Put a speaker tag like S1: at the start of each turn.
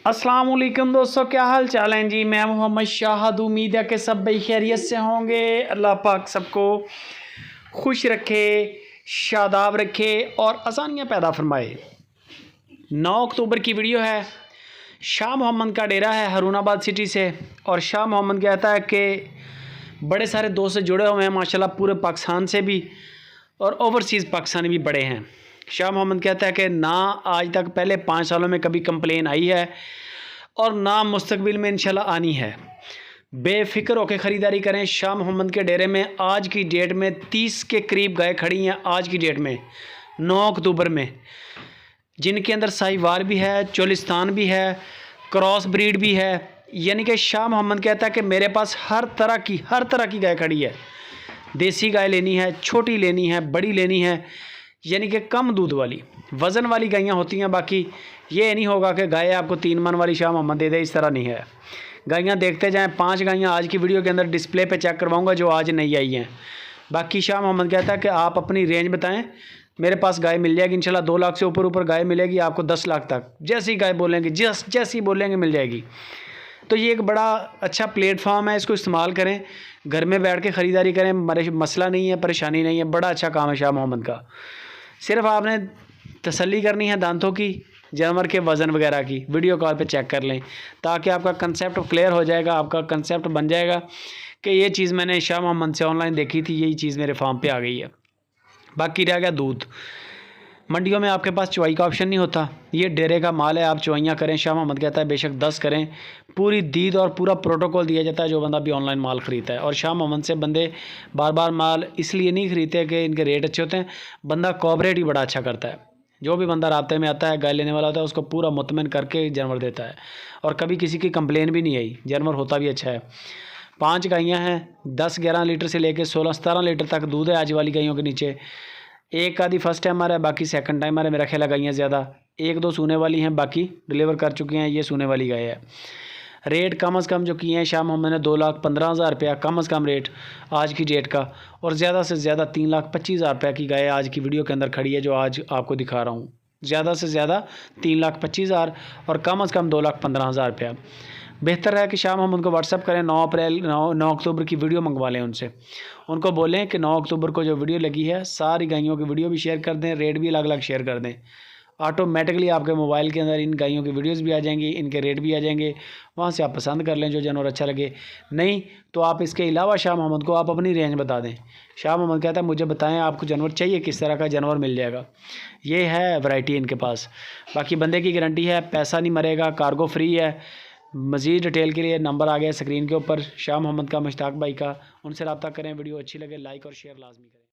S1: अस्सलाम वालेकुम दोस्तों, क्या हाल चाल हैं जी। मैं मोहम्मद शाहद। उम्मीद है कि सब भाई खैरियत से होंगे। अल्लाह पाक सबको खुश रखे, शादाब रखे और आसानियाँ पैदा फरमाए। 9 अक्टूबर की वीडियो है। शाह मोहम्मद का डेरा है हारूनाबाद सिटी से और शाह मोहम्मद कहता है कि बड़े सारे दोस्त जुड़े हुए हैं माशाल्लाह, पूरे पाकिस्तान से भी और ओवरसीज़ पाकिस्तानी भी बड़े हैं। शाह मोहम्मद कहता है कि ना आज तक पहले 5 सालों में कभी कंप्लेन आई है और ना मुस्तकबिल में इंशाल्लाह आनी है। बेफ़िक्र होकर ख़रीदारी करें। शाह मोहम्मद के डेरे में आज की डेट में 30 के करीब गाय खड़ी हैं आज की डेट में 9 अक्टूबर में, जिनके अंदर साहिवाल भी है, चोलिस्तान भी है, क्रॉस ब्रीड भी है। यानी कि शाह मोहम्मद कहता है कि मेरे पास हर तरह की गाय खड़ी है। देसी गाय लेनी है, छोटी लेनी है, बड़ी लेनी है, यानी कि कम दूध वाली वज़न वाली गायें होती हैं। बाकी ये नहीं होगा कि गाय आपको 3 मन वाली शाह मोहम्मद दे दे, इस तरह नहीं है। गायें देखते जाएं। 5 गायें आज की वीडियो के अंदर डिस्प्ले पे चेक करवाऊंगा जो आज नहीं आई हैं। बाकी शाह मोहम्मद कहता है कि आप अपनी रेंज बताएं, मेरे पास गाय मिल जाएगी इंशाल्लाह। 2 लाख से ऊपर गाय मिलेगी आपको 10 लाख तक। जैसी गाय बोलेंगे, जैसी बोलेंगे मिल जाएगी। तो ये एक बड़ा अच्छा प्लेटफॉर्म है, इसको इस्तेमाल करें, घर में बैठ के ख़रीदारी करें। मसला नहीं है, परेशानी नहीं है। बड़ा अच्छा काम है शाह मोहम्मद का। सिर्फ आपने तसल्ली करनी है दांतों की, जानवर के वज़न वगैरह की। वीडियो कॉल पे चेक कर लें ताकि आपका कंसेप्ट क्लियर हो जाएगा, आपका कंसेप्ट बन जाएगा कि ये चीज़ मैंने शाह मोहम्मद से ऑनलाइन देखी थी, यही चीज़ मेरे फार्म पे आ गई है। बाकी रह गया दूध। मंडियों में आपके पास चुवाई का ऑप्शन नहीं होता, ये डेरे का माल है, आप चुवाइयाँ करें। शाह मोहम्मद कहता है बेशक 10 करें, पूरी दीद और पूरा प्रोटोकॉल दिया जाता है जो बंदा भी ऑनलाइन माल ख़रीदता है। और शाह मोहम्मद से बंदे बार बार माल इसलिए नहीं ख़रीदते कि इनके रेट अच्छे होते हैं, बंदा कोऑपरेट ही बड़ा अच्छा करता है। जो भी बंदा रास्ते में आता है, गाय लेने वाला होता है, उसको पूरा मुतमिन करके जानवर देता है और कभी किसी की कंप्लेन भी नहीं आई। जानवर होता भी अच्छा है। 5 गायें हैं, 10-11 लीटर से लेकर 16-17 लीटर तक दूध है आज वाली गायों के नीचे। एक आधी फर्स्ट टाइमर है, बाकी सेकंड टाइमर है। मेरा ख्याल गायें ज़्यादा 1-2 सूने वाली हैं, बाकी डिलीवर कर चुकी हैं। ये सूने वाली गाय है। रेट कम से कम जो किए हैं शाह मोहम्मद ने 2,15,000 रुपया कम से कम रेट आज की डेट का, और ज़्यादा से ज़्यादा 3,25,000 रुपये की गाय आज की वीडियो के अंदर खड़ी है जो आज आपको दिखा रहा हूँ। ज़्यादा से ज़्यादा 3,25,000 और कम से कम 2,15,000 रुपया। बेहतर है कि शाह मोहम्मद को व्हाट्सअप करें। 9 अक्टूबर की वीडियो मंगवा लें उनसे। उनको बोलें कि 9 अक्टूबर को जो वीडियो लगी है सारी गायों की वीडियो भी शेयर कर दें, रेट भी अलग अलग शेयर कर दें। ऑटोमेटिकली आपके मोबाइल के अंदर इन गायों की वीडियोस भी आ जाएंगी, इनके रेट भी आ जाएंगे। वहाँ से आप पसंद कर लें जो जानवर अच्छा लगे। नहीं तो आप इसके अलावा शाह मोहम्मद को आप अपनी रेंज बता दें। शाह मोहम्मद कहता है मुझे बताएं आपको जानवर चाहिए, किस तरह का जानवर मिल जाएगा। ये है वैरायटी इनके पास। बाकी बंदे की गारंटी है, पैसा नहीं मरेगा, कार्गो फ्री है। मज़ीद डिटेल के लिए नंबर आ गया स्क्रीन के ऊपर, शाह मोहम्मद का, मुश्ताक भाई का। उनसे रब्ता करें। वीडियो अच्छी लगे लाइक और शेयर लाजमी करें।